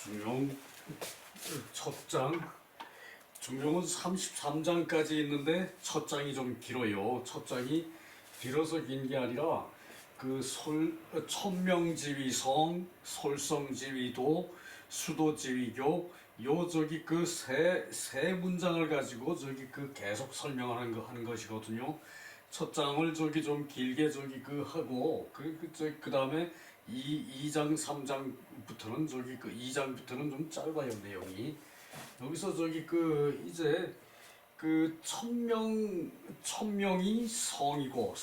중용 첫 장. 중용은 33장까지 있는데 첫 장이 좀 길어요. 첫 장이 길어서 긴 게 아니라 그 천명지위성, 솔성지위도, 수도지위교 요 저기 그 세 문장을 가지고 저기 그 계속 설명하는 하는 것이거든요. 첫 장을 저기 좀 길게 저기 그 하고 그 다음에 2장 3장부터는 저기 그 2장부터는 좀 짧아요, 내용이. 여기서 저기 그 이제 그 천명이 성이고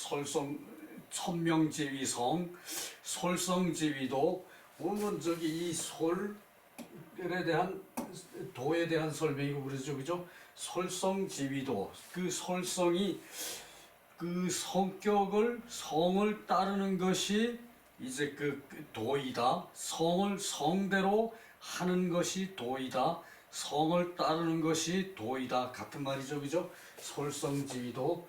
천명지위성, 솔성지위도. 오늘 저기 이 솔에 대한 도에 대한 설명이고 그러죠, 그죠? 솔성지위도, 그 솔성이 그 성을 따르는 것이 이제 그 도이다. 성대로 하는 것이 도이다. 성을 따르는 것이 도이다. 같은 말이죠, 그죠? 솔성지위도.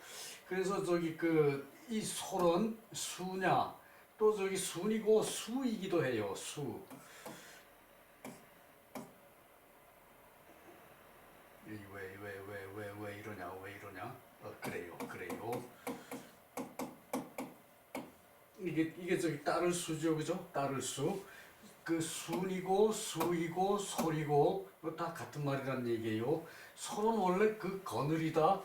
그래서 저기 그 이 솔은 수냐, 또 저기 순이고 수이기도 해요. 수. 왜 이러냐? 그래요. 이게 저기 따를 수죠, 그죠? 따를 수. 그 순이고 수이고 솔이고 다 같은 말이란 얘기예요. 솔은 원래 그 거느리다,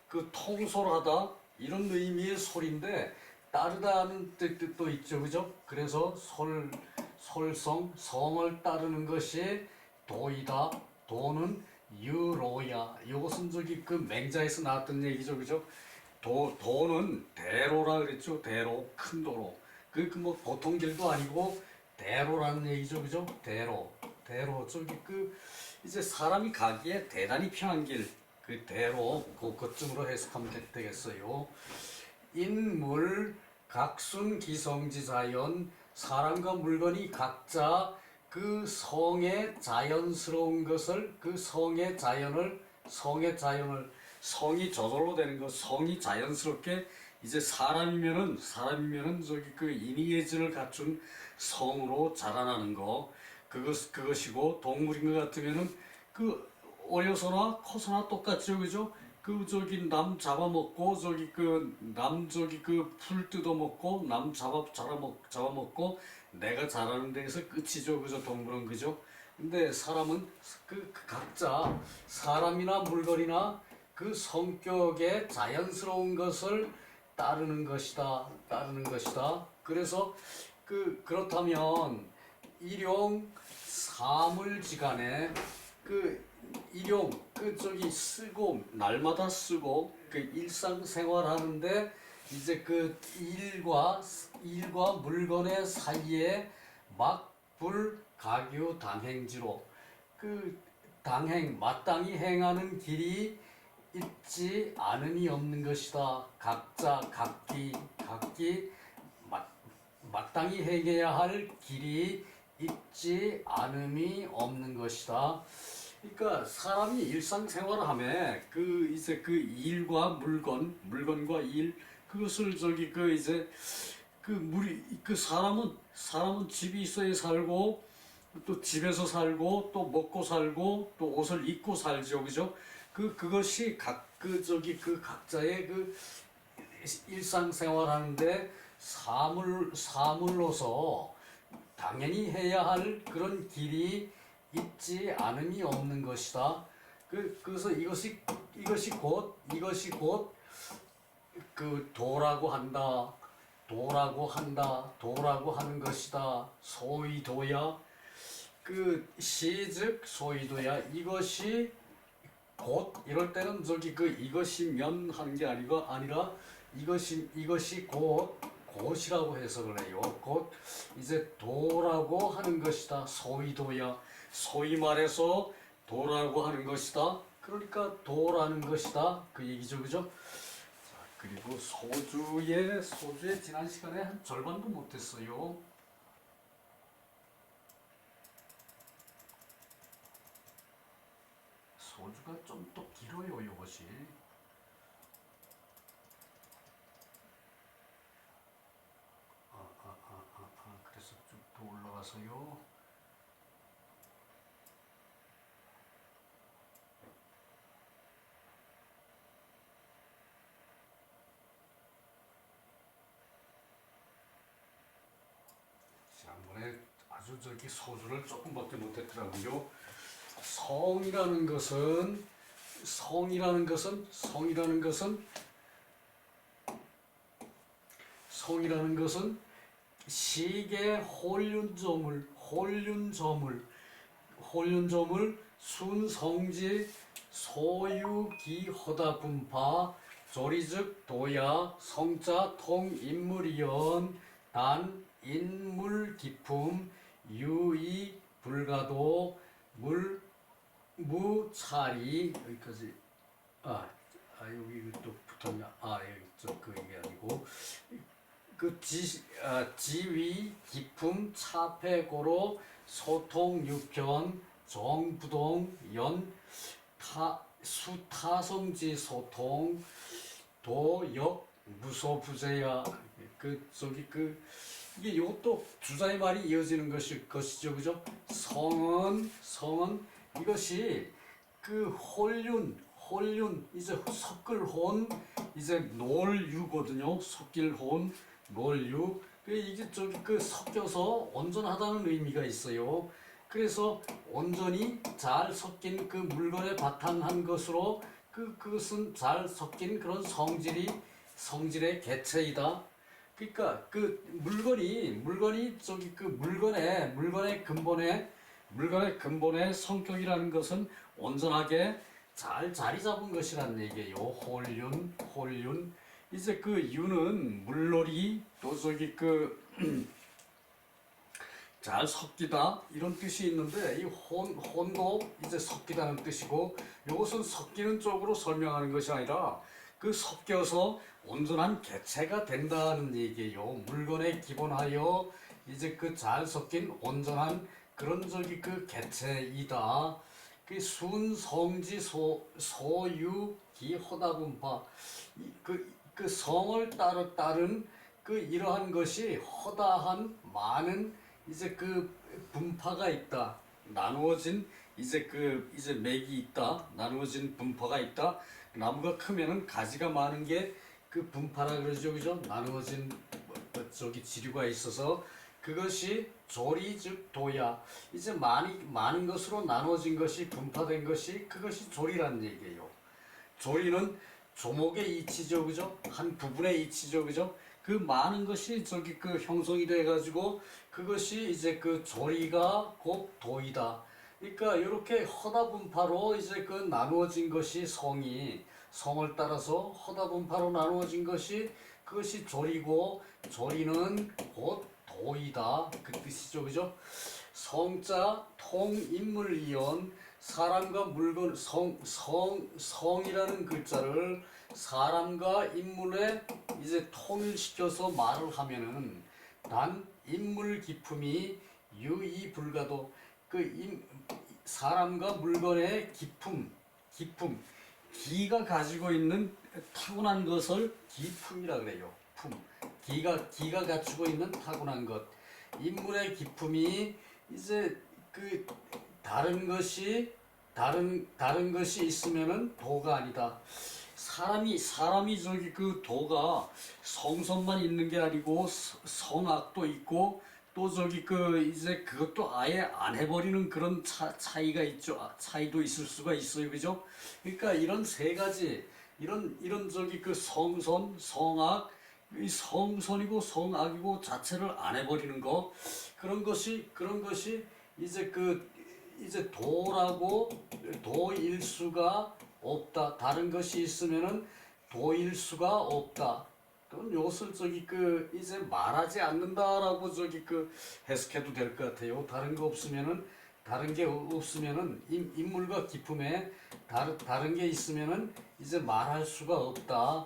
그 통솔하다 이런 의미의 솔인데 따르다는 뜻도 있죠, 그죠? 그래서 성을 따르는 것이 도이다. 도는 유로야. 이것은 저기 그 맹자에서 나왔던 얘기죠, 그죠? 도는 대로라 그랬죠. 대로, 큰 도로. 그 뭐 보통 길도 아니고 대로라는 얘기죠, 그죠? 대로. 저기 그 이제 사람이 가기에 대단히 편한 길, 그 대로, 그쯤으로 해석하면 되겠어요. 인물, 각순, 기성지, 자연. 사람과 물건이 각자 그 성의 자연스러운 것을, 그 성의 자연을, 성이 저절로 되는 것, 성이 자연스럽게 이제 사람이면은 저기 그 인의예절을 갖춘 성으로 자라나는 거, 그것이고, 동물인 것 같으면은 그 어여서나 커서나 똑같죠, 그죠? 그 저기 남 잡아먹고 저기 그 남 저기 그 풀 뜯어먹고 남 잡아먹고 내가 자라는 데에서 끝이죠, 그죠? 동물은, 그죠? 근데 사람은 그 각자 사람이나 물건이나 그 성격의 자연스러운 것을 따르는 것이다. 그래서 그렇다면 일용 사물지간에 그 일용 저기 쓰고 날마다 쓰고 그 일상생활 하는데 이제 그 일과 물건의 사이에 막불 가규 당행지로 그 마땅히 행하는 길이 있지 않음이 없는 것이다. 각자 각기 마땅히 행해야 할 길이 있지 않음이 없는 것이다. 그러니까 사람이 일상생활을 하면 그 이제 그 일과 물건과 일, 그것을 저기 그 이제 그 사람은 집이 있어야 살고, 또 집에서 살고, 또 먹고 살고, 또 옷을 입고 살죠, 그죠? 그것이 그 각자의 그 일상생활 하는데 사물로서 당연히 해야 할 그런 길이 있지 않음이 없는 것이다. 그래서 이것이 곧 그 도라고 하는 것이다. 소위도야. 그 시즉 소위도야. 이것이 곧, 이럴 때는 저기 그 이것이면 하는 게 아니라 이것이 곧이라고 해석을 해요. 곧 이제 도라고 하는 것이다. 소위도야. 소위 말해서 도라고 하는 것이다. 그러니까 도라는 것이다. 그 얘기죠, 그죠? 자, 그리고 소주에 지난 시간에 한 절반도 못했어요. 소주가 좀 더 길어요, 이것이. 그래서 쭉 더 올라가서요. 이번에 아주 소주를 조금밖에 못했더라고요. 성이라는 것은 성이라는 것은 성이라는 것은 성이라는 것은 시계 홀륜조물 순성지 소유기 허다 분파 조리즉 도야 성자 통인물이연 단 인물 기품 유의 불가도 물 무차리 여기까지 여기 또 붙었냐 여기 그게 아니고 지위 기품 차패고로 소통 유편 정부동 수타성지 소통 도역 무소부재야 이게 요것도 주자의 말이 이어지는 것이죠, 그죠? 성은 이것이 홀륜 이제 섞을혼 이제 놀유거든요. 섞일혼 놀유 이게 섞여서 온전하다는 의미가 있어요. 그래서 온전히 잘 섞인 물건에 바탕한 것으로 그것은 잘 섞인 그런 성질의 개체이다. 그러니까 물건이 물건의 근본의 성격이라는 것은 온전하게 잘 자리 잡은 것이라는 얘기예요. 홀륜. 이제 유는 물놀이 또 잘 섞이다 이런 뜻이 있는데 이 혼도 이제 섞이다는 뜻이고 이것은 섞이는 쪽으로 설명하는 것이 아니라 섞여서 온전한 개체가 된다는 얘기예요. 물건에 기본하여 이제 잘 섞인 온전한 그런 개체이다. 순성지 소유기 허다분파 성을 따른 이러한 것이 허다한 많은 이제 분파가 있다. 나누어진 이제 맥이 있다. 나누어진 분파가 있다. 나무가 크면은 가지가 많은 게 분파라 그러죠, 그죠? 나누어진 지류가 있어서 그것이 조리 즉 도야. 이제 많은 것으로 나누어진 것이 분파된 것이 그것이 조리라는 얘기예요. 조리는 조목의 이치죠, 그죠? 한 부분의 이치죠, 그죠? 많은 것이 형성이 돼 가지고 그것이 이제 조리가 곧 도이다. 그러니까 이렇게 허다분파로 이제 나누어진 것이 성을 따라서 허다분파로 나누어진 것이 그것이 조리고 조리는 곧 도이다. 그 뜻이죠, 그죠? 성자 통인물이연 사람과 물건 성이라는 글자를 사람과 인물에 이제 통일시켜서 말을 하면은 단 인물 기품이 유의불가도 사람과 물건의 기품 기가 가지고 있는 타고난 것을 기품이라 그래요. 기가 갖추고 있는 타고난 것. 인물의 기품이 이제 다른 것이 있으면은 도가 아니다. 사람이 도가 성선만 있는 게 아니고 성악도 있고 또 이제 그것도 아예 안 해버리는 그런 차이가 있죠. 차이도 있을 수가 있어요, 그죠? 그러니까 이런 세 가지 이런 성선, 성악, 이 성선이고 성악이고 자체를 안 해버리는 거 그런 것이 이제 도일 수가 없다. 다른 것이 있으면은 도일 수가 없다. 그럼 요것을 이제 말하지 않는다라고 해석해도 될 것 같아요. 다른 게 없으면은 인물과 기품에 다른 게 있으면은 이제 말할 수가 없다.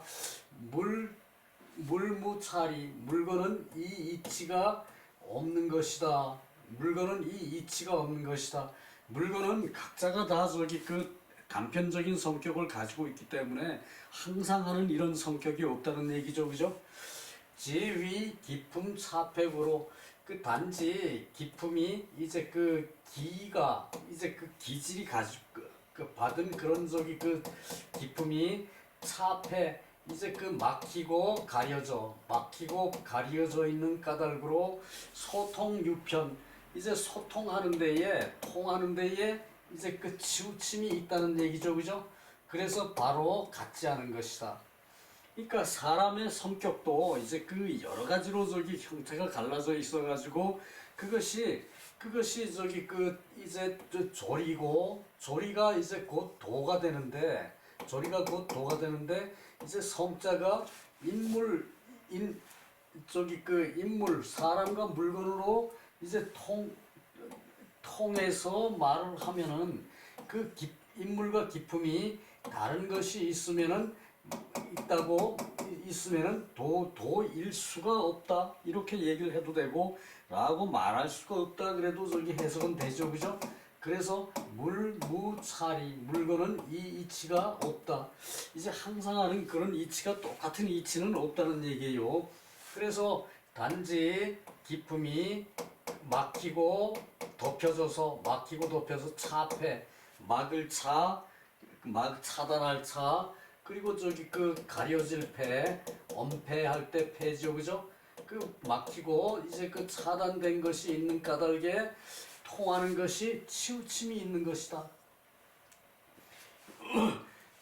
물무차리 물건은 이 이치가 없는 것이다. 물건은 각자가 다 단편적인 성격을 가지고 있기 때문에 항상 하는 이런 성격이 없다는 얘기죠, 그죠? 지위 기품 차팩으로 단지 기품이 이제 기가 이제 기질이 가지고 받은 그런 기품이 차폐 이제 그 막히고 가려져 있는 까닭으로 소통유편, 이제 소통하는 데에 통하는 데에 이제 그 치우침이 있다는 얘기죠, 그죠? 그래서 바로 같지 않은 것이다. 그러니까 사람의 성격도 이제 그 여러 가지로 저기 형태가 갈라져 있어가지고 그것이 저기 그 이제 조리가 이제 곧 도가 되는데 이제 성자가 인 저기 그 인물 사람과 물건으로 이제 통해서 말을 하면은 그 인물과 기품이 다른 것이 있으면은 도일 수가 없다 이렇게 얘기를 해도 되고 라고 말할 수가 없다 그래도 저기 해석은 되죠, 그죠? 그래서 물무차리 물건은 이 이치가 없다. 이제 항상 하는 그런 이치가 똑같은 이치는 없다는 얘기예요. 그래서 단지 기품이 막히고 덮여져서 차패 차단할 차, 그리고 저기 그 가려질 패, 엄패할 때 패죠, 그죠? 그 막히고 이제 그 차단된 것이 있는 까닭에 통하는 것이 치우침이 있는 것이다.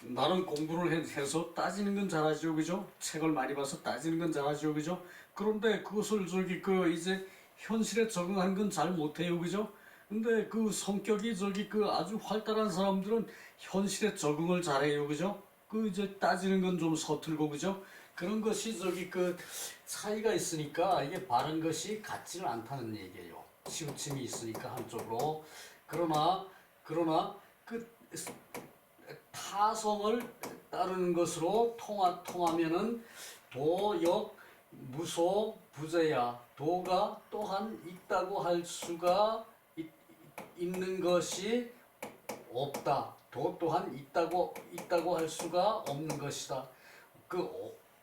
나는 공부를 해서 따지는 건 잘하죠, 그죠? 책을 많이 봐서 따지는 건 잘하죠, 그죠? 그런데 그것을 저기 그 이제 현실에 적응하는 건 잘 못해요, 그죠? 근데 그 성격이 저기 그 아주 활달한 사람들은 현실에 적응을 잘해요, 그죠? 그 이제 따지는 건 좀 서툴고, 그죠? 그런 것이 저기 그 차이가 있으니까 이게 바른 것이 같지는 않다는 얘기예요. 치우침이 있으니까 한쪽으로. 그러나 그 타성을 따르는 것으로 통하면은 도역 무소 부재야. 도가 또한 있다고 할 수가 있는 것이 없다. 도 또한 있다고 할 수가 없는 것이다.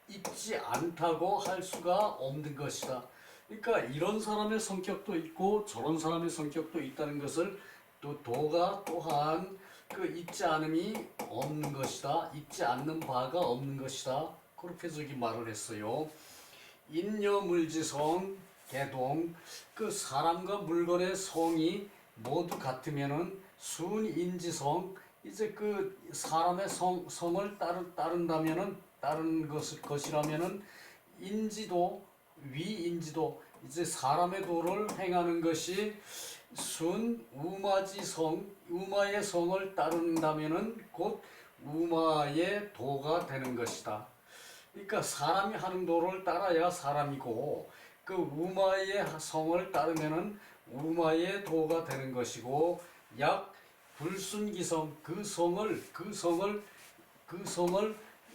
있지 않다고 할 수가 없는 것이다. 그러니까 이런 사람의 성격도 있고 저런 사람의 성격도 있다는 것을 또 도가 또한 그 있지 않음이 없는 것이다. 있지 않는 바가 없는 것이다. 그렇게 저기 말을 했어요. 인여물지성 개동, 그 사람과 물건의 성이 모두 같으면은 순인지성, 이제 그 사람의 성을 따른 것이라면은 인지도 위인지도, 이제 사람의 도를 행하는 것이 우마의 성을 따른다면은 곧 우마의 도가 되는 것이다. 그러니까 사람이 하는 도를 따라야 사람이고 그 우마의 성을 따르면은 우마의 도가 되는 것이고, 약 불순기성, 그 성을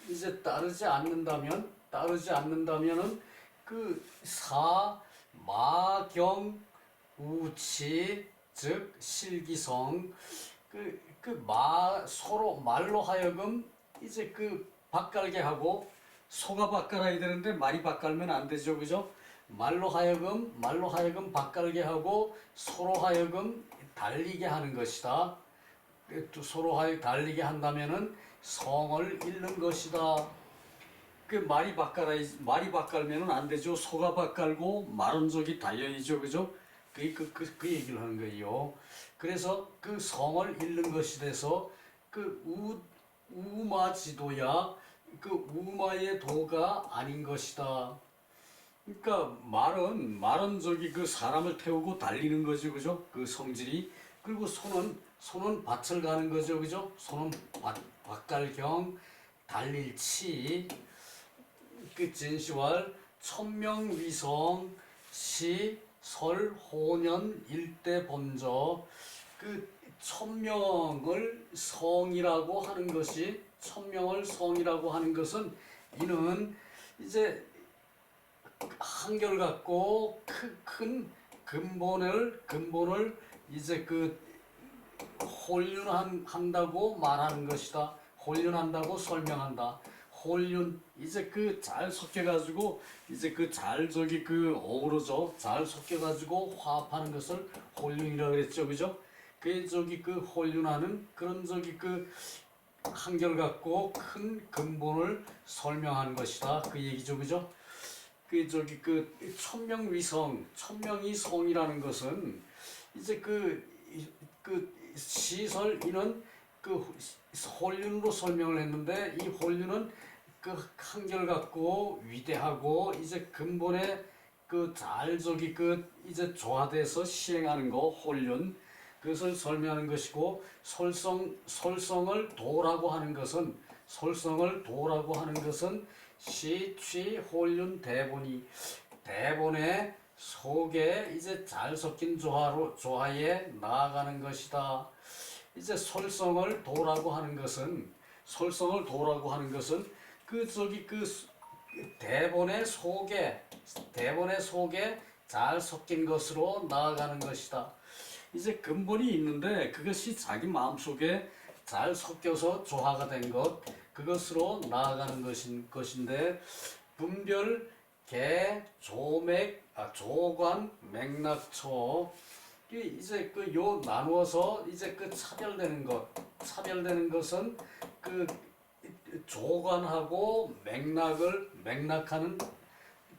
이제 따르지 않는다면은 그 마경 우치 즉 실기성, 서로 말로 하여금 이제 그 바깔게 하고, 소가 바깔아야 되는데 말이 바깔면 안 되죠, 그죠? 말로 하여금 바깔게 하고 서로 하여금 달리게 하는 것이다. 서로 하여금 달리게 한다면은 성을 잃는 것이다. 말이 바깔면은 안 되죠. 소가 바깔고 말은 저기 달려야죠, 그죠? 그 얘기를 하는 거예요. 그래서 그 성을 잃는 것이 돼서 우마지도야, 그 우마의 도가 아닌 것이다. 그러니까 말은 저기 그 사람을 태우고 달리는 거죠, 그죠? 그 성질이. 그리고 손은 밭을 가는 거죠, 그죠? 손은 밭갈경 달릴 치, 그 진시왈 천명위성 시 설호년 일대 범저, 그 천명을 성이라고 하는 것은 이는 이제 한결같고 큰 근본을 이제 그 혼륜한다고 말하는 것이다. 혼륜한다고 설명한다. 혼륜, 이제 그 잘 섞여가지고 이제 그 잘 저기 그 어우러져 잘 섞여가지고 화합하는 것을 혼륜이라고 그랬죠, 그죠? 그 저기 그 혼륜하는 그런 저기 그 한결같고 큰 근본을 설명하는 것이다. 그 얘기죠, 그죠? 그 저기 그 천명위성, 천명이성이라는 것은 이제 그 시설 이는 그 홀륜으로 설명을 했는데 이 홀륜은 그 한결같고 위대하고 이제 근본에 그 잘 저기 그 이제 조화돼서 시행하는 거 홀륜 그것을 설명하는 것이고 설성을 도라고 하는 것은 설성을 도라고 하는 것은 시취 홀륜 대본이 대본의 속에 이제 잘 섞인 조화에 나아가는 것이다. 이제 설성을 도라고 하는 것은 그 저기 그 대본의 속에 잘 섞인 것으로 나아가는 것이다. 이제 근본이 있는데 그것이 자기 마음속에 잘 섞여서 조화가 된 것, 그것으로 나아가는 것인데 분별, 개, 조관, 맥락초 이제 그 요 나누어서 이제 그 차별되는 것은 그 조관하고 맥락하는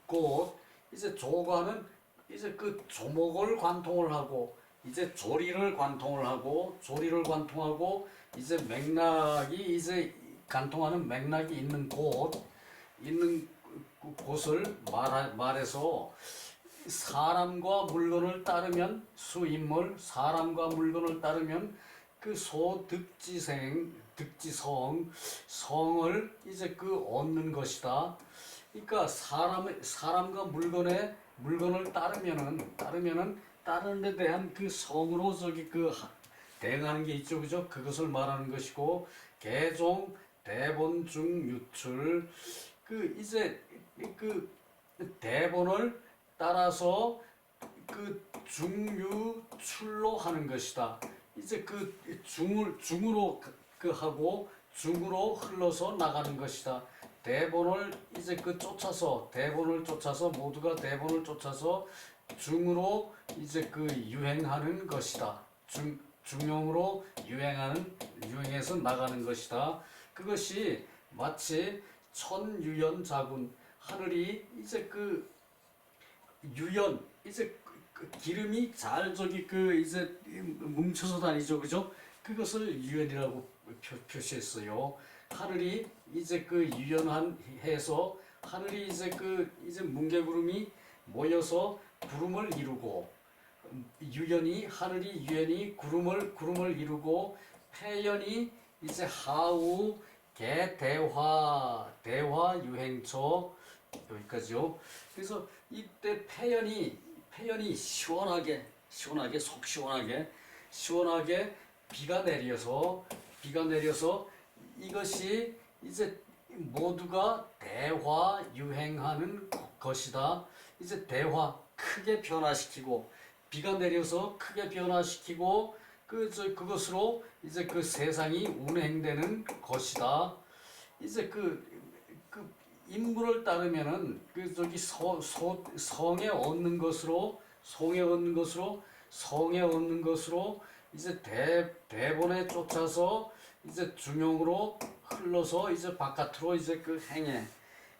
곳 이제 조관은 이제 그 조목을 관통을 하고 이제 조리를 관통하고 이제 맥락이 이제 관통하는 맥락이 있는 곳을 말해서 사람과 물건을 따르면 수인물 사람과 물건을 따르면 그 성을 이제 그 얻는 것이다. 그러니까 사람과 물건을 따르면은 다른 데 대한 그 성으로 저기 그 대응하는 게 있죠, 그죠? 그것을 말하는 것이고 개종 대본 중 유출 그 이제 그 대본을 따라서 그 중유출로 하는 것이다. 이제 그 중으로 그 하고 중으로 흘러서 나가는 것이다. 대본을 쫓아서 모두가 대본을 쫓아서 중으로 이제 그 유행하는 것이다. 중용으로 유행해서 나가는 것이다. 그것이 마치 천유연자군 하늘이 이제 그 유연 이제 그 기름이 잘 저기 그 이제 뭉쳐서 다니죠, 그죠? 그것을 유연이라고 표시했어요. 하늘이 이제 그 유연한 해서 하늘이 이제 그 이제 뭉게구름이 모여서 구름을 이루고 하늘이 유연히 구름을 이루고 태연이 이제 하우 대화 유행처 여기까지요. 그래서 이때 태연이 속 시원하게 비가 내려서 이것이 이제 모두가 대화 유행하는 것이다. 이제 대화 크게 변화시키고 비가 내려서 크게 변화시키고 그것으로 이제 그 세상이 운행되는 것이다. 이제 그 인물을 따르면은 그 저기 성에 얻는 것으로 이제 대본에 쫓아서 이제 중용으로 흘러서 이제 바깥으로 이제 그 행해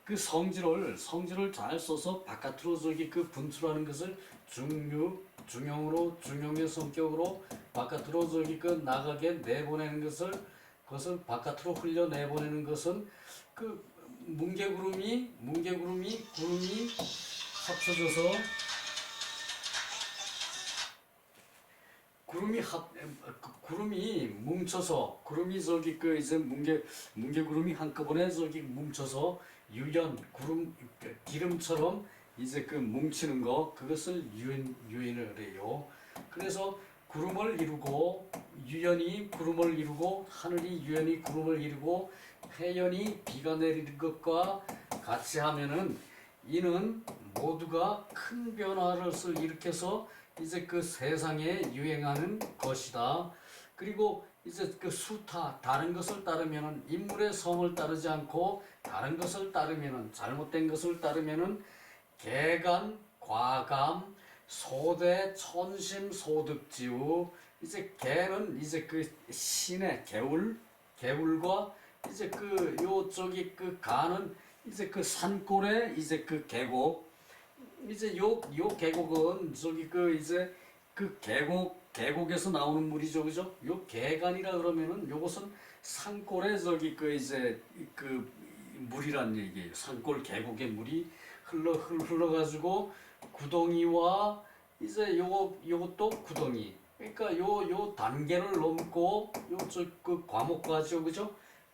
그 성질을 잘 써서 바깥으로 저기 그 분출하는 것을 중용의 성격으로 바깥으로 저기 그 나가게 내보내는 그것을 바깥으로 흘려 내보내는 것은 그 구름이 합쳐져서 구름이 뭉쳐서 구름이 저기 그 이제 뭉게구름이 한꺼번에 저기 뭉쳐서 기름처럼 이제 그 뭉치는 거 그것을 유연을 해요. 그래서 구름을 이루고 유연이 구름을 이루고 하늘이 유연히 구름을 이루고 해연이 비가 내리는 것과 같이 하면은 이는 모두가 큰 변화를 일으켜서 이제 그 세상에 유행하는 것이다. 그리고 이제 그 다른 것을 따르면은 인물의 성을 따르지 않고 다른 것을 따르면은 잘못된 것을 따르면은 개간, 과감, 소대, 천심, 소득지우 이제 개는 이제 그 신의 개울 개울과 이제 그 요 저기 그 가는 이제 그 산골에 이제 그 계곡 이제 요 계곡은 저기 그 이제 그 계곡에서 나오는 물이죠, 그죠? 요 계간이라 그러면은 요것은 산골에 저기 그 이제 그 물이란 얘기예요. 산골 계곡의 물이 흘러가지고 구덩이와 이제 요것도 구덩이. 그러니까 요 단계를 넘고 요 저 그 과목까지요, 그죠?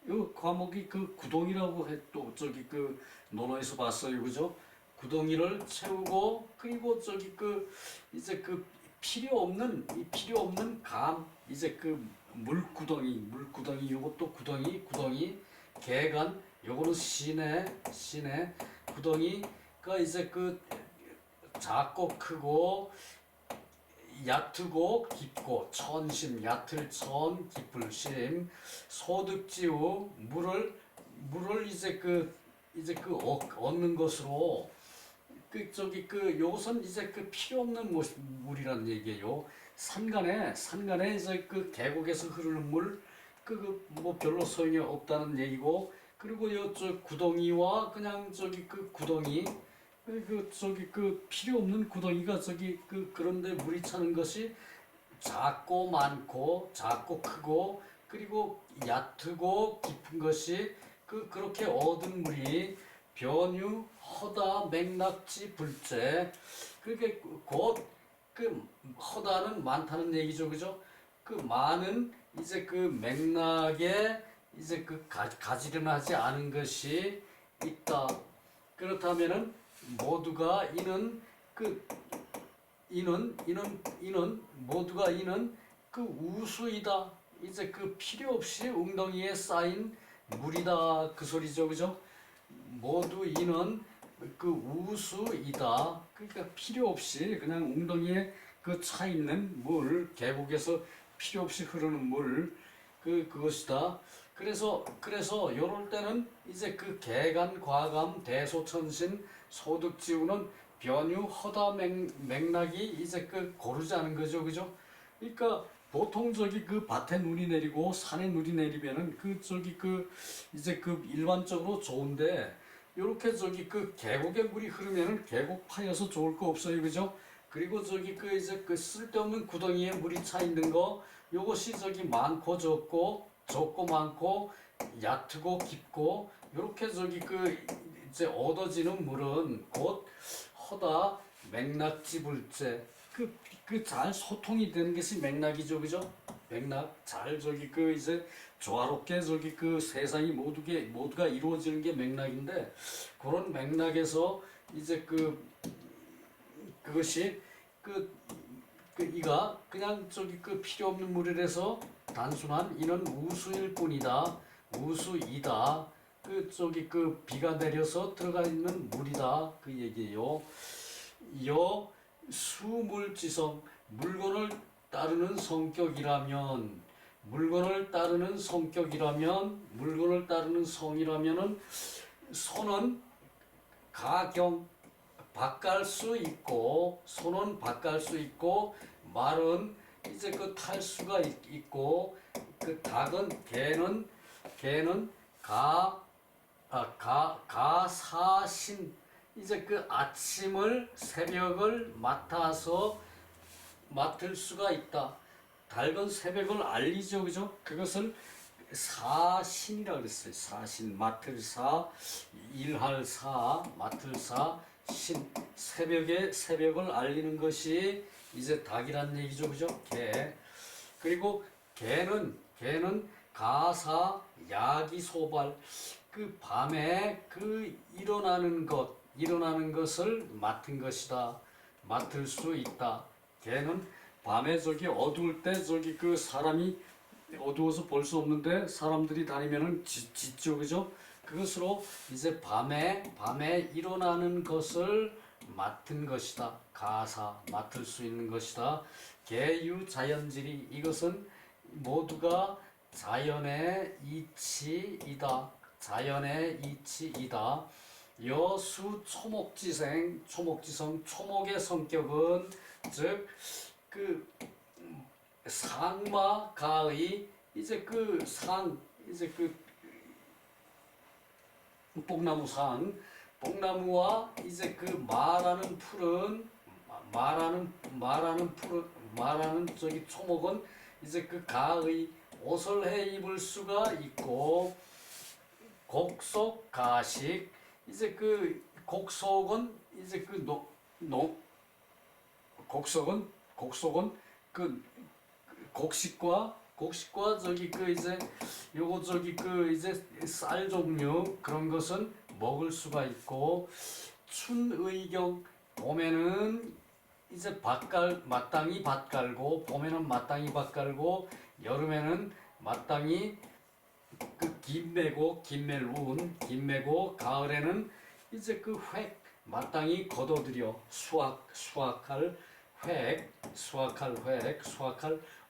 요 과목이 그 구덩이라고 해 또 저기 그 논어에서 봤어요, 그죠? 구덩이를 채우고 그리고 저기 그 이제 그 필요 없는 감 이제 그 물구덩이 요것도 구덩이 계간 요거는 시내 구덩이가 이제 그 작고 크고 얕고 깊고 천심 얕을 천 깊을 심 소득지우 물을 이제 그 얻는 것으로 그 저기 그 요것은 이제 그 필요 없는 물이라는 얘기예요. 산간에 이제 그 계곡에서 흐르는 물 그 뭐 별로 소용이 없다는 얘기고 그리고 요 저 구덩이와 그냥 저기 그 구덩이 그 저기 그 필요 없는 구덩이가 저기 그 그런데 물이 차는 것이 작고 많고 작고 크고 그리고 얕고 깊은 것이 그렇게 얻은 물이 변유 허다 맥락지 불재 그렇게 곧 그 허다는 많다는 얘기죠, 그죠? 그 많은 이제 그 맥락에 이제 그 가지런하지 않은 것이 있다. 그렇다면은 모두가 모두가 이는 그 우수이다. 이제 그 필요 없이 웅덩이에 쌓인 물이다 그 소리죠, 그죠? 모두 이는 그 우수이다. 그러니까 필요 없이 그냥 웅덩이에 그 차 있는 물, 계곡에서 필요 없이 흐르는 물, 그것이다. 그래서 요럴 때는 이제 그 계간, 과감, 대소천신, 소득지우는 변유, 허다 맥락이 이제 그 고르지 않은 거죠, 그죠? 그러니까 보통 저기 그 밭에 눈이 내리고 산에 눈이 내리면은 그 저기 그 이제 그 일반적으로 좋은데 요렇게 저기 그 계곡에 물이 흐르면은 계곡 파여서 좋을 거 없어요, 그죠? 그리고 저기 그 이제 그 쓸데없는 구덩이에 물이 차 있는 거 요것이 저기 많고 적고 많고 얕고 깊고 요렇게 저기 그 이제 얻어지는 물은 곧 허다 맥락지불제 그 잘 소통이 되는 것이 맥락이죠, 그죠? 맥락 잘 저기 그 이제 조화롭게 저기 그 세상이 모두가 이루어지는 게 맥락인데 그런 맥락에서 이제 그것이 이가 그냥 저기 그 필요 없는 물이라서 단순한 이는 우수일 뿐이다. 우수이다. 그 저기 그 비가 내려서 들어가 있는 물이다. 그 얘기예요. 여 수물지성 물건을 따르는 성격이라면 물건을 따르는 성이라면은 손은 가경 바깔 수 있고 손은 바깔 수 있고 말은 이제 그 탈 수가 있고 그 닭은 개는 가사신 이제 그 새벽을 맡을 수가 있다. 닭은 새벽을 알리죠, 그죠? 그것을 사신이라 그랬어요. 사신 맡을 사 일할 사 맡을 사 신 새벽을 알리는 것이 이제 닭이란 얘기죠, 그죠? 개 그리고 개는 가사 야기소발 그 밤에 그 일어나는 것을 맡은 것이다. 맡을 수 있다. 개는 밤에 저기 어두울 때 저기 그 사람이 어두워서 볼 수 없는데 사람들이 다니면은 짖죠, 그죠? 그것으로 이제 밤에 일어나는 것을 맡은 것이다. 가사 맡을 수 있는 것이다. 개유 자연질이 이것은 모두가 자연의 이치이다. 자연의 이치이다. 여수 초목지성 초목의 성격은 즉 그 상마 가의 이제 그 이제 그 뽕나무상, 뽕나무와 이제 그 말하는 풀은 말하는 저기 초목은 이제 그 가의 옷을 해 입을 수가 있고, 곡속 가식, 이제 그 곡속은 이제 그 곡속은 그 곡식과 저기 그 이제 요거 저기 그 이제 쌀 종류 그런 것은 먹을 수가 있고, 춘의경, 봄에는 이제 마땅히 밭 갈고, 봄에는 마땅히 밭 갈고, 여름에는 마땅히 그 김매고, 가을에는 이제 그 마땅히 걷어들여 수확할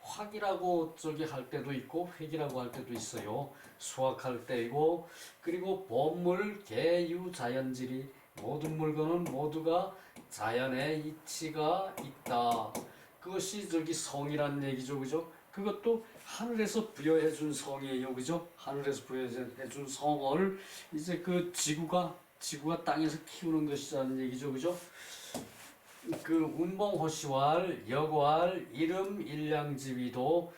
확이라고 저기 할 때도 있고 획이라고 할 때도 있어요. 수확할 때이고, 그리고 보물, 계유, 자연지리, 모든 물건은 모두가 자연의 이치가 있다. 그것이 저기 성이란 얘기죠, 그죠? 그것도 하늘에서 부여해 준 성이에요, 그죠? 하늘에서 부여해 준 성을 이제 그 지구가 땅에서 키우는 것이라는 얘기죠, 그죠? 그 운봉호시왈, 역왈, 이름 일량지위도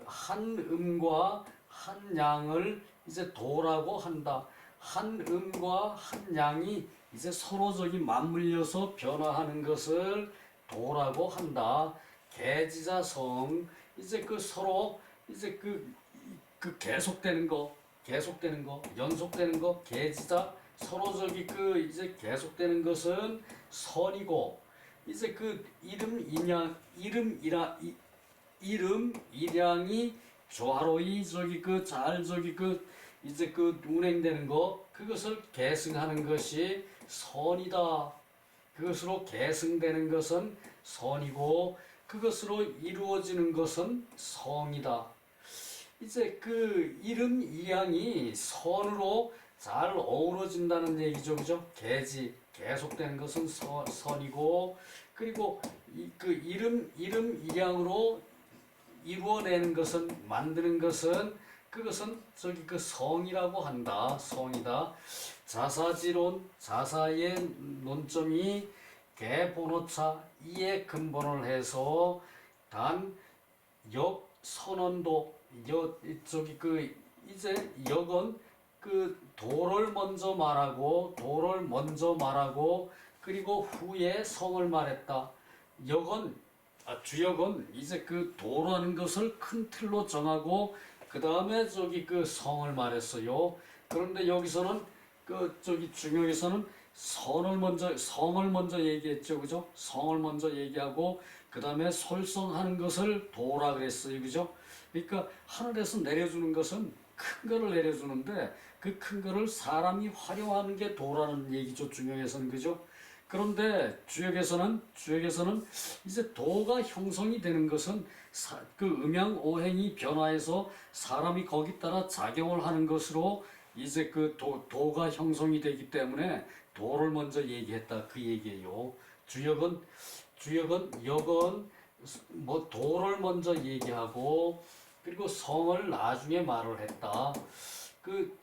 한 음과 한 양을 이제 도라고 한다. 한 음과 한 양이 이제 서로 저기 맞물려서 변화하는 것을 도라고 한다. 계지자성, 이제 그 서로 이제 그 계속되는 거, 연속되는 거, 계지자, 서로 저기 그 이제 계속되는 것은 선이고, 이제 그 이름 일양이 조화로이 저기 그 잘 저기 그 이제 그 운행되는 거, 그것을 계승하는 것이 선이다. 그것으로 계승되는 것은 선이고, 그것으로 이루어지는 것은 성이다. 이제 그 이름 이양이 선으로 잘 어우러진다는 얘기죠, 그죠? 계속되는 것은 선이고, 그리고 그 이름 이양으로 이루어내는 것은, 만드는 것은, 그것은 저기 그 성이라고 한다. 성이다. 자사지론, 자사의 논점이 개본오차 이에 근본을 해서 단 역 선언도, 저기 그 이제 역은 그 도를 먼저 말하고 그리고 후에 성을 말했다. 주역은 이제 그 도라는 것을 큰 틀로 정하고 그 다음에 저기 그 성을 말했어요. 그런데 여기서는 그 저기 중역에서는 성을 먼저 얘기했죠, 그죠? 성을 먼저 얘기하고 그 다음에 솔성하는 것을 도라 그랬어요, 그죠? 그러니까 하늘에서 내려주는 것은 큰 거를 내려주는데, 그 큰 거를 사람이 활용하는 게 도라는 얘기죠, 중역에서는, 그죠? 그런데 주역에서는 이제 도가 형성이 되는 것은 그 음양오행이 변화해서 사람이 거기 따라 작용을 하는 것으로 이제 그 도가 형성이 되기 때문에 도를 먼저 얘기했다, 그 얘기예요. 역은 뭐 도를 먼저 얘기하고, 그리고 성을 나중에 말을 했다. 그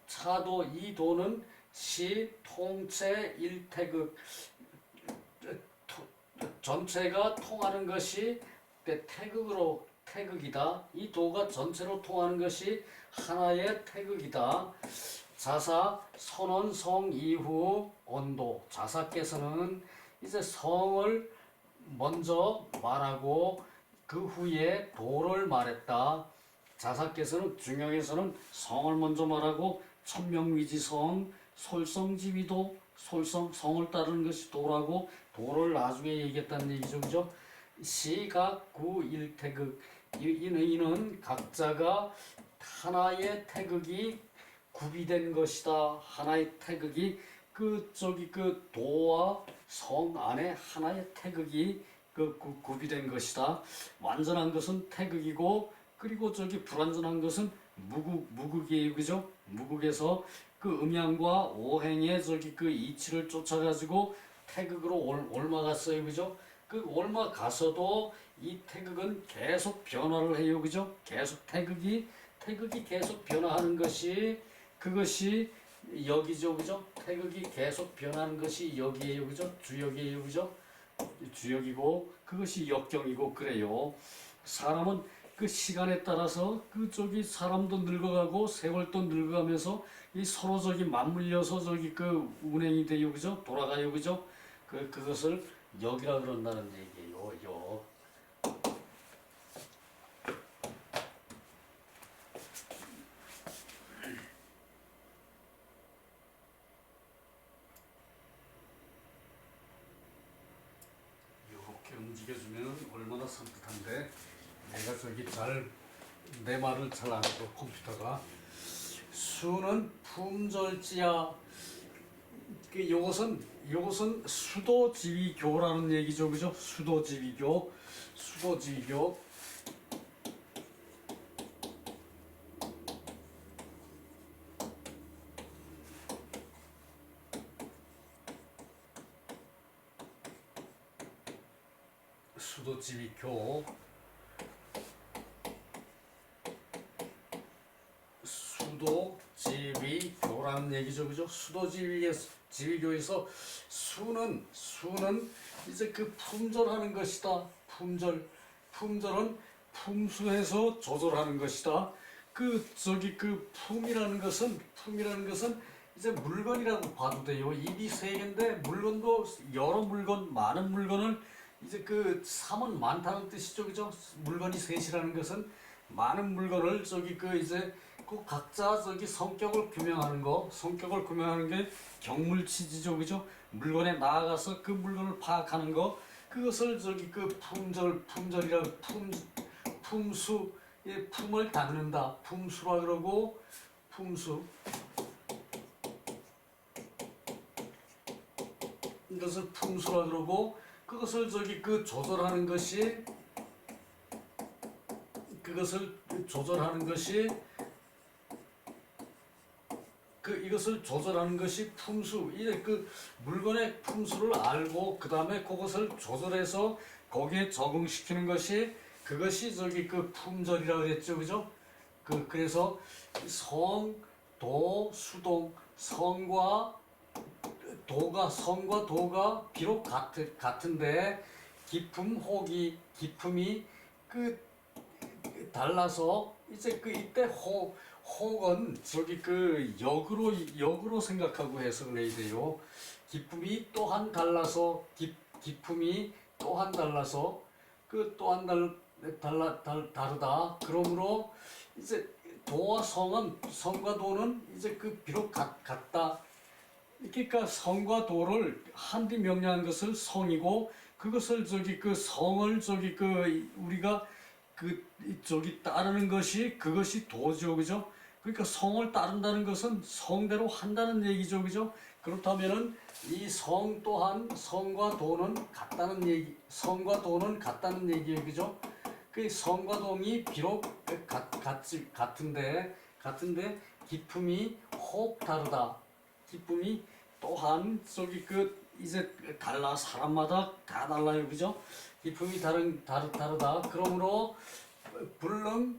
차도, 이 도는 시, 통체, 일태극, 전체가 통하는 것이 태극이다. 이 도가 전체로 통하는 것이 하나의 태극이다. 자사, 선언, 성 이후 온도. 자사께서는 이제 성을 먼저 말하고 그 후에 도를 말했다. 자사께서는 중역에서는 성을 먼저 말하고 천명위지성, 솔성지위도, 성을 따르는 것이 도라고 도를 나중에 얘기했다는 얘기죠, 그죠? 시각, 구, 일태극, 이는 각자가 하나의 태극이 구비된 것이다. 하나의 태극이 그 도와 성 안에 하나의 태극이 구비된 것이다. 완전한 것은 태극이고, 그리고 불완전한 것은 무극이에요, 그죠? 무극에서 그 음양과 오행의 그 이치를 쫓아가지고 태극으로 올라갔어요, 그죠? 그 올라가서도 이 태극은 계속 변화를 해요, 그죠? 계속 태극이 태극이 계속 변화하는 것이 그것이 여기죠, 그죠? 태극이 계속 변하는 것이 여기에요, 그죠? 주역이에요, 그죠? 주역이고 그것이 역경이고 그래요. 사람은 그 시간에 따라서 그쪽이 사람도 늙어가고 세월도 늙어가면서 이 서로 저기 맞물려서 저기 그 운행이 돼요, 그죠? 돌아가요, 그죠? 그것을 역이라 그런다는 얘기예요, 역. 이렇게 움직여주면 얼마나 산뜻한데 내가 저기 내 말을 잘 안 해도 컴퓨터가 수는 품절지야. 요것은 수도지휘교라는 얘기죠, 그죠? 수도지휘교. 수도지휘교. 수도지휘교라는 얘기죠, 그죠? 수도지휘교에서 수는 이제 그 품절하는 것이다. 품절은 품수해서 조절하는 것이다. 그 품이라는 것은 이제 물건이라고 봐도 돼요. 입이 세 개인데 물건도 여러 물건, 많은 물건을 이제 그 삼은 많다는 뜻이죠, 그죠? 물건이 셋이라는 것은 많은 물건을 이제 그 각자 성격을 규명하는 게 경물치지죠, 그죠? 물건에 나아가서 그 물건을 파악하는 거, 그것을 그 품절이라고 품수, 예, 품을 닦는다, 품수라 그러고 품수. 이것을 품수라 그러고 그것을 그 조절하는 것이 이것을 조절하는 것이 품수. 이제 그 물건의 품수를 알고 그 다음에 그것을 조절해서 거기에 적응시키는 것이 그것이 그 품절이라 그랬죠, 그죠? 그래서 성, 도, 수동, 성과 도가 비록 같은데 기품이 달라서 이제 이때 혹은 역으로 생각하고 해석을 해야 돼요. 기품이 또한 달라서 기품이 또한 달라서 다르다. 그러므로 이제 성과 도는 이제 비록 같다. 그러니까 성과 도를 한디 명령한 것을 성이고 그것을 성을 우리가 따르는 것이 그것이 도죠, 그죠? 그러니까 성을 따른다는 것은 성대로 한다는 얘기죠, 그죠? 그렇다면은 이 성 또한 성과 도는 같다는 얘기예요, 그죠? 그 성과 동이 비록 같은데 기품이 혹 다르다. 기쁨이 또한 이제 달라. 사람마다 다 달라요, 그죠? 기쁨이 다르다. 그러므로 불능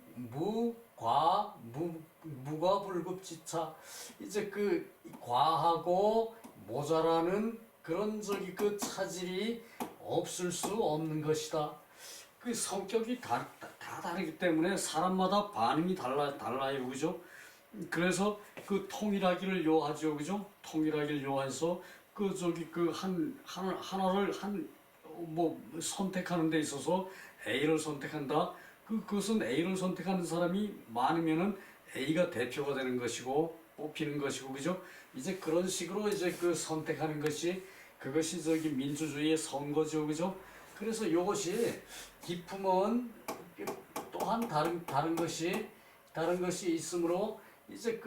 무과 불급지차. 이제 과하고 모자라는 그런 차질이 없을 수 없는 것이다. 성격이 다 다르기 때문에 사람마다 반응이 달라요, 그죠? 그래서 통일하기를 요하죠, 그죠? 통일하기를 요해서 하나를 선택하는 데 있어서 A를 선택한다. 그것은 A를 선택하는 사람이 많으면은 A가 대표가 되는 것이고 뽑히는 것이고, 그죠? 이제 그런 식으로 이제 선택하는 것이 그것이 민주주의의 선거죠, 그죠? 그래서 이것이 기품은 또한 다른 것이 있으므로 이제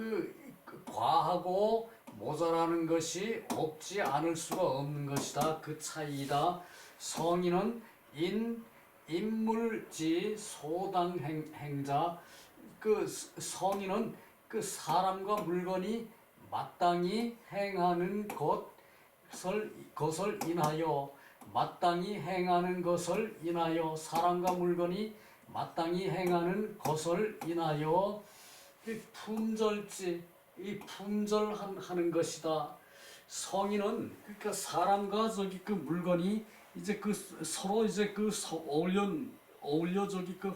과하고 모자라는 것이 없지 않을 수가 없는 것이다. 그 차이다. 성인은 인물지 소당 행자. 성인은 사람과 물건이 마땅히 행하는 것을 인하여 사람과 물건이 마땅히 행하는 것을 인하여 이 품절지, 이 품절하는 것이다. 성인은 그러니까 사람과 저기 그 물건이 이제 그 서로 이제 그 어울려 저기 그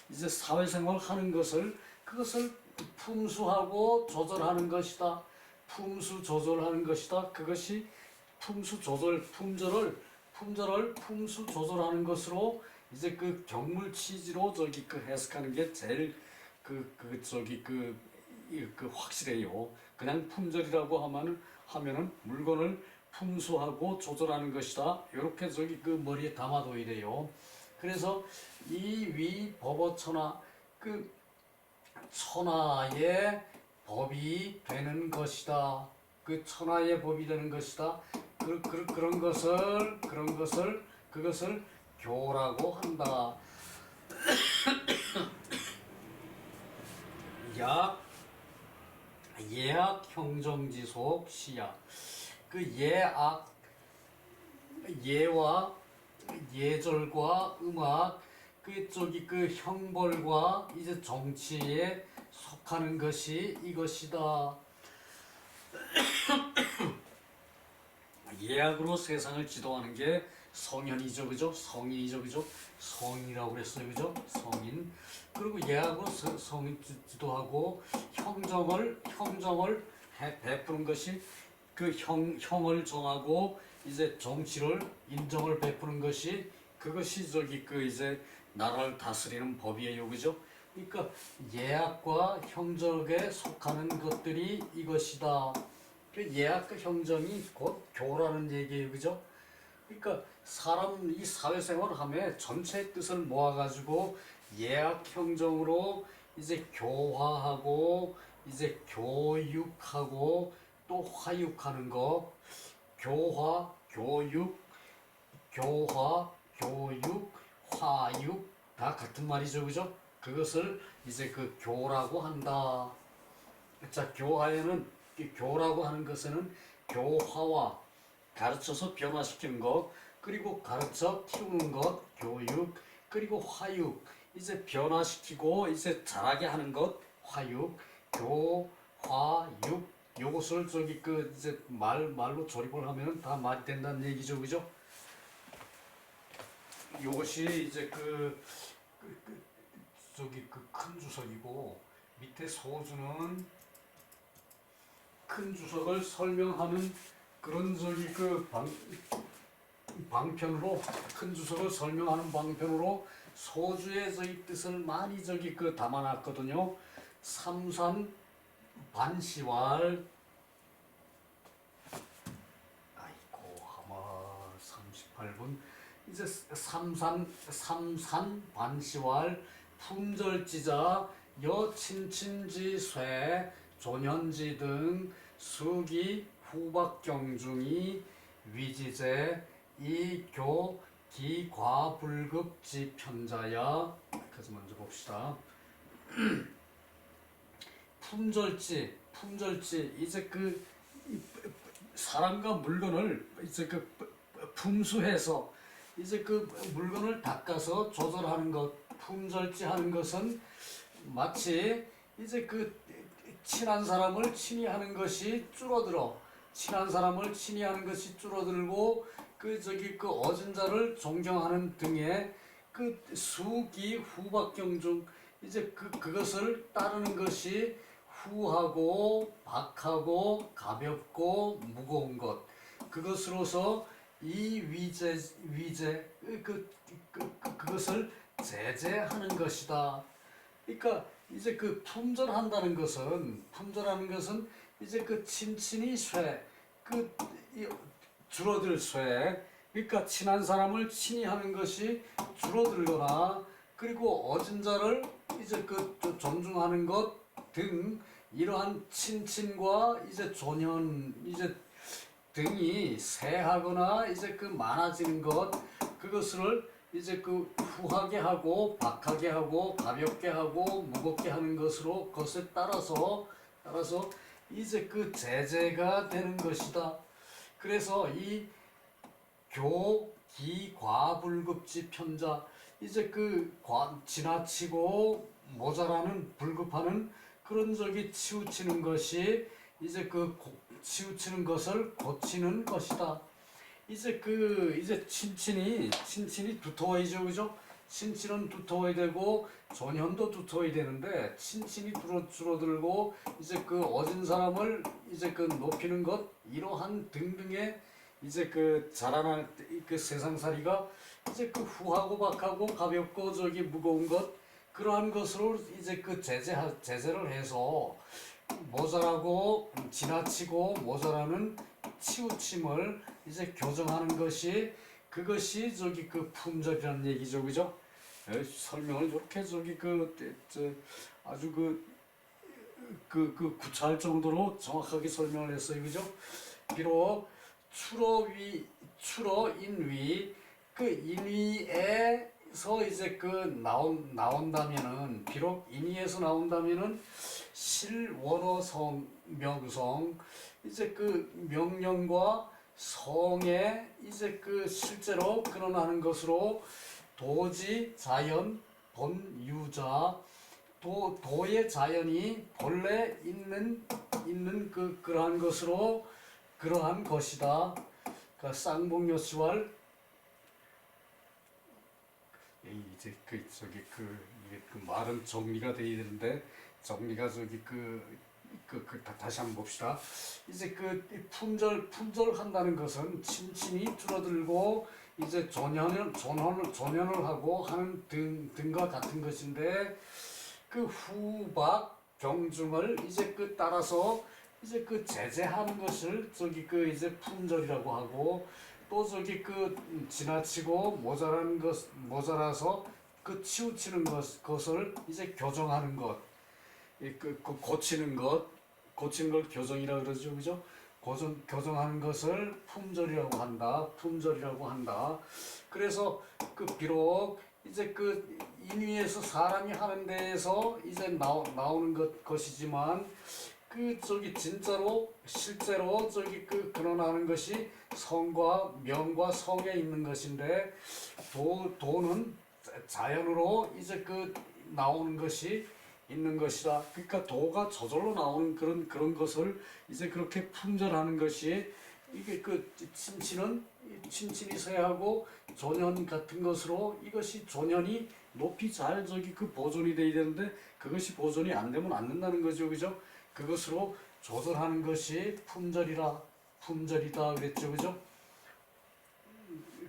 이제 사회생활 하는 것을 그것을 품수하고 조절하는 것이다. 품수 조절하는 것이다. 그것이 품수 조절 품절을 품수 조절하는 것으로 이제 그 경물 취지로 저기 그 해석하는 게 제일 저기 그 확실해요. 그냥 품절이라고 하면은 물건을 품수하고 조절하는 것이다. 이렇게 저기 그 머리에 담아둬야 돼요. 그래서 이 위 법어천하 그 천하의 법이 되는 것이다. 그 천하의 법이 되는 것이다. 그것을 교라고 한다. 약 예악 형정지속 시약 그 예와 예절과 음악 그 저기 그 형벌과 이제 정치에 속하는 것이 이것이다. 예약으로 세상을 지도하는 게 성현이죠, 그죠? 성인이죠, 그죠? 성인이라고 그랬어요, 그죠? 성인. 그리고 예약으로 성인 지도하고 형정을 베푸는 것이 그 형을 정하고 이제 정치를 인정을 베푸는 것이 그것이 저기 그 이제 나라를 다스리는 법이에요, 그죠? 그러니까 예약과 형정에 속하는 것들이 이것이다. 그 예약과 형정이 곧 교라는 얘기예요, 그죠? 그러니까 사람 이 사회생활을 하면 전체의 뜻을 모아가지고 예약 형정으로 이제 교화하고 이제 교육하고 또 화육하는 거 교화, 교육, 화육 다 같은 말이죠, 그죠? 그것을 이제 그 교라고 한다. 자, 교라고 하는 것은 교화와 가르쳐서 변화시키는 것, 그리고 가르쳐 키우는 것, 교육, 그리고 화육, 이제 변화시키고 이제 잘하게 하는 것, 화육, 화육, 요것을 저기 그 이제 말로 조립을 하면 다 말이 된다는 얘기죠, 그죠? 요것이 이제 저기 그 큰 주석이고 밑에 소주는 큰 주석을 설명하는 그런 저기 그 방편으로 큰 주석을 설명하는 방편으로 소주의 저기 뜻을 많이 저기 그 담아놨거든요. 삼산 반시왈 아이고 아마 38분 이제 삼산 반시왈 품절지자 여친친지쇠 조년지 등 수기 후박경중이 위지제 이교 기과불급지 편자야. 그래서 먼저 봅시다. 품절지 이제 그 사람과 물건을 이제 그 품수해서 이제 그 물건을 닦아서 조절하는 것, 품절지 하는 것은 마치 이제 그 친한 사람을 친히하는 것이 줄어들어. 친한 사람을 친히하는 것이 줄어들고 그 저기 그 어진 자를 존경하는 등의 그 수기 후박경 중 이제 그것을 따르는 것이 후하고 박하고 가볍고 무거운 것 그것으로서 이 그것을 제재하는 것이다. 그러니까 이제 그 품절하는 것은 이제 그 친친이 줄어들 그러니까 친한 사람을 친히 하는 것이 줄어들거나 그리고 어진 자를 이제 그 존중하는 것 등 이러한 친친과 이제 조년 이제 등이 세하거나 이제 그 많아지는 것 그것을 이제 그 후하게 하고 박하게 하고 가볍게 하고 무겁게 하는 것으로 그것에 따라서 이제 그 제재가 되는 것이다. 그래서 이 교기과불급지 편자 이제 지나치고 모자라는 불급하는 그런 저기 치우치는 것이 이제 치우치는 것을 고치는 것이다. 이제 친친이 두터워야죠, 그죠? 친친은 두터워야 되고 전현도 두터워야 되는데 친친이 줄어들고 이제 어진 사람을 이제 높이는 것 이러한 등등의 이제 자라날 세상살이가 이제 후하고 박하고 가볍고 저기 무거운 것 그러한 것으로 이제 제재를 해서 모자라고 지나치고 모자라는 치우침을 이제 교정하는 것이 그것이 저기 품절이라는 얘기죠, 그죠? 설명을 이렇게 저기 아주 구차할 정도로 정확하게 설명을 했어요, 그죠? 비록 추러인위 인위에서 이제 나온다면은 비록 인위에서 나온다면은 실원어성 명성 이제 명령과 성에 이제 실제로 근원하는 것으로 도지 자연 본유자 도의 자연이 본래 있는 그러한 것으로 그러한 것이다. 그러니까 쌍봉요시왈 이제 이게 말은 정리가 돼야 되는데 정리가 저기 다시 한번 봅시다. 이제 품절한다는 것은 친친이 줄어들고 이제 존현을 하고 하는 등과 같은 것인데 후박 경중을 이제 따라서 이제 제재하는 것을 저기 이제 품절이라고 하고 또 저기 지나치고 모자라서 치우치는 것을 이제 교정하는 것, 고치는 걸 교정이라 그러죠, 그죠? 교정하는 것을 품절이라고 한다. 그래서 비록 이제 인위에서 사람이 하는 데에서 이제 나오는 것이지만 저기 실제로 저기 근원하는 것이 성과 명과 성에 있는 것인데 도는 자연으로 이제 나오는 것이 있는 것이다. 그러니까 도가 저절로 나오는 그런 것을 이제 그렇게 품절하는 것이 이게 친친이 세하고 존현 같은 것으로 이것이 존현이 높이 잘 저기 보존이 돼야 되는데 그것이 보존이 안 되면 안 된다는 거죠, 그죠? 그것으로 조절하는 것이 품절이다 그랬죠, 그죠?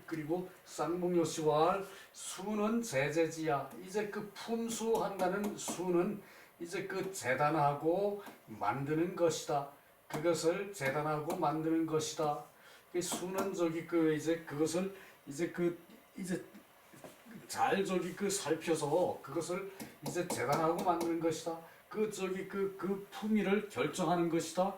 그리고 쌍봉요시왈 수는 제재지야. 이제 품수한다는 수는 이제 재단하고 만드는 것이다. 그것을 재단하고 만드는 것이다. 수는 저기 이제 그것을 이제 이제 잘 저기 살펴서 그것을 이제 재단하고 만드는 것이다. 저기 품위를 결정하는 것이다.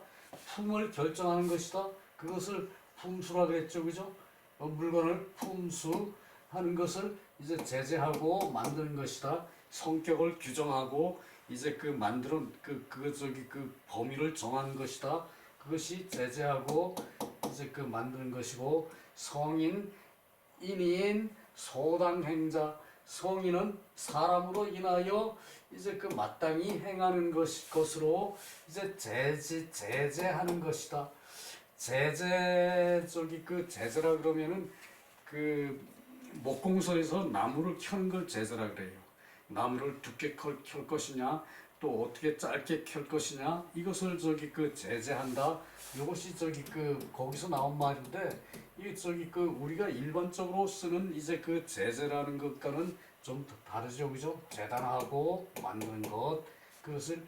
품을 결정하는 것이다. 그것을 품수라 그랬죠, 그죠? 물건을 품수하는 것을 이제 제재하고 만드는 것이다. 성격을 규정하고 이제 만드는 저기 범위를 정하는 것이다. 그것이 제재하고 이제 만드는 것이고 인인 소당행자 성인은 사람으로 인하여 이제 마땅히 행하는 것으로 이제 제재하는 것이다. 제재 저기 제재라 그러면은 목공소에서 나무를 켜는 걸 제재라 그래요. 나무를 두께 켤 것이냐 또 어떻게 짧게 켤 것이냐 이것을 저기 제재한다. 이것이 저기 거기서 나온 말인데 이 저기 우리가 일반적으로 쓰는 이제 제재라는 것과는 좀 다르죠, 그죠? 재단하고 만드는 것 그것을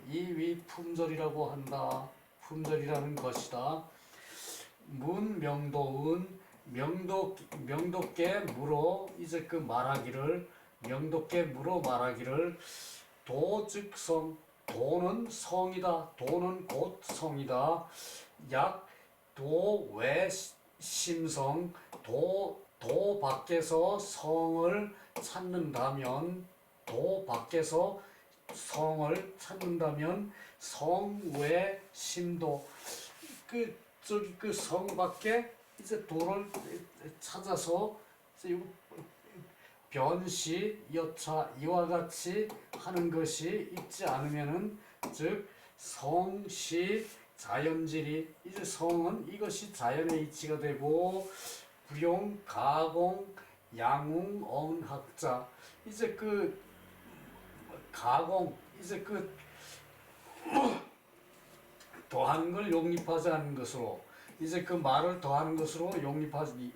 이위 품절이라고 한다. 품절이라는 것이다. 문명도은 명도께 물어 이제 명도께 물어 말하기를 도즉성 도는 성이다. 도는 곧 성이다. 약 도외 심성 도 밖에서 성을 찾는다면 성외 심도 성 밖에 이제 도를 찾아서 변시 여차 이와 같이 하는 것이 있지 않으면은 즉 성시 자연질이 이제 성은 이것이 자연의 이치가 되고 부용 가공 양웅 어학자 이제 그 가공 이제 그 더하는 걸 용납하지 않는 것으로 이제 그 말을 더하는 것으로 용납하지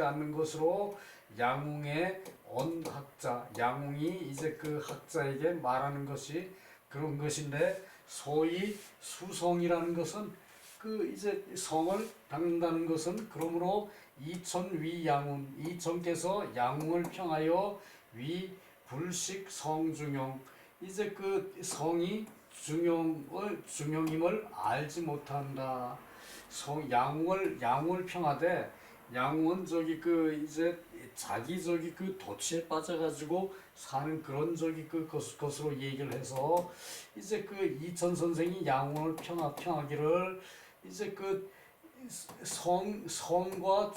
않는 것으로 양웅의 언학자 양웅이 이제 그 학자에게 말하는 것이 그런 것인데 소위 수성이라는 것은 그 이제 성을 닦는다는 것은 그러므로 이천 위 양운 이천께서 양웅을 평하여 위 불식 성중용 이제 그 성이 중용임을 알지 못한다. 양을 평하되 양은 저기 그 이제 자기 저기 그 도취에 빠져가지고 사는 그런 저기 그 것으로 얘기를 해서 이제 그 이천 선생이 양을 평하기를 이제 그 성과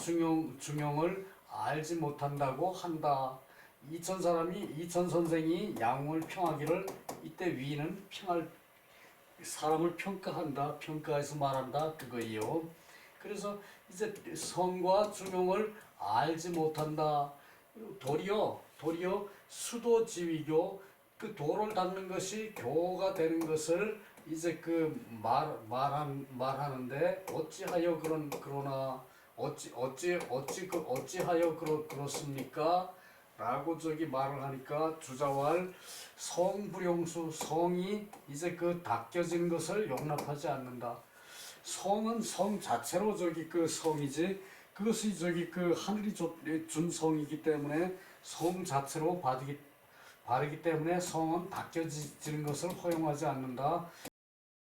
중용을 알지 못한다고 한다. 이천 선생이 양을 평하기를 이때 위는 사람을 평가한다, 평가해서 말한다 그거예요. 그래서 이제 성과 중용을 알지 못한다. 도리어 수도지위교 그 도를 닦는 것이 교가 되는 것을 이제 그 말하는데 어찌하여 그러나 어찌하여 그렇습니까? 라고 저기 말을 하니까 주자왈 성불용수 성이 이제 그 닦여진 것을 용납하지 않는다. 성은 성 자체로 저기 그 성이지 그것이 저기 그 하늘이 준 성이기 때문에 성 자체로 바르기 때문에 성은 닦여지는 것을 허용하지 않는다.